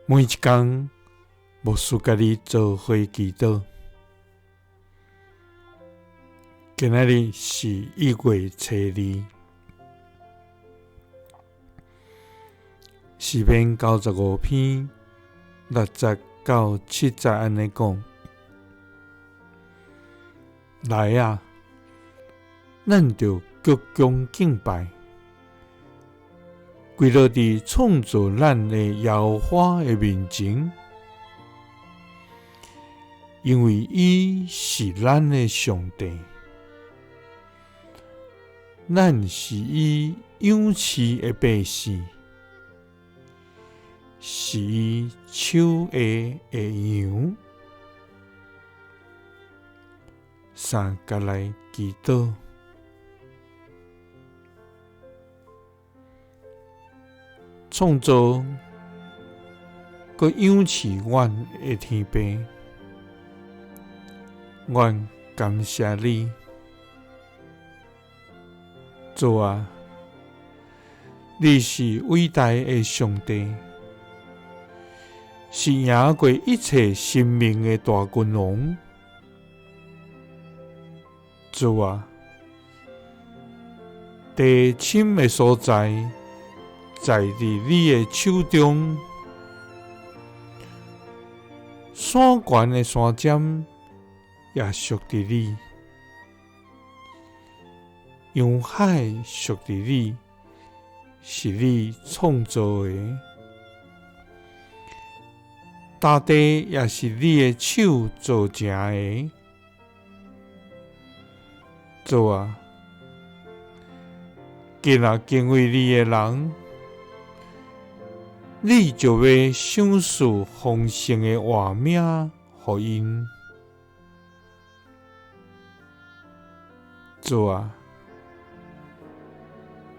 每一天，牧师甲你做伙祈祷。今仔日是1月初2，诗篇95篇60到70安尼讲：来啊，咱就鞠躬敬拜，跪落伫创造咱的耶和华的面前，因为伊是咱的上帝，咱是伊养饲的百姓，是伊手下的羊。三甲来祈祷。创造佮养饲阮的天父，阮感谢你。主啊，你是伟大的上帝，是赢过一切生命的大君王。主啊，地深的所在，在伫你的手中；山悬的山尖，也属伫你；洋海属伫你，是你创造的；大地也是你的手造成的。主啊，今仔敬畏你的人，你就要赏赐丰盛的活命予因。主啊，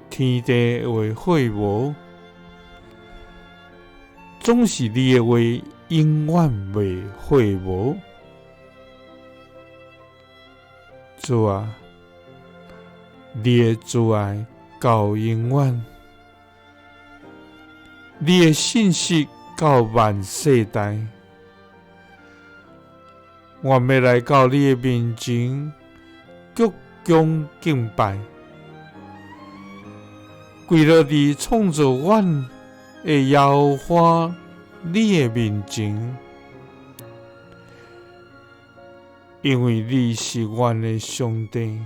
天地为会无，总是你的话永远袂会无。主啊，你的慈爱到永远，你的信息到万世代。我要来到你的面前，鞠躬敬拜，跪落伫创造阮的耶和华你的面前，因为你是阮的上帝。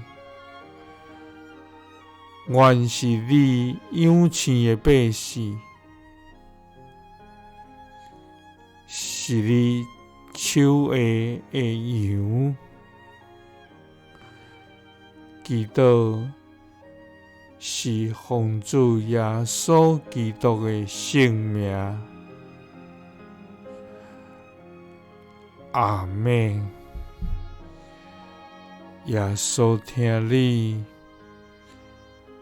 阮是你养饲的百姓，是你手下的羊。祈禱是奉主耶穌基督的聖名。阿們。耶穌聽你，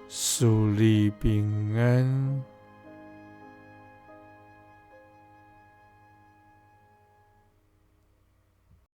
賜你平安。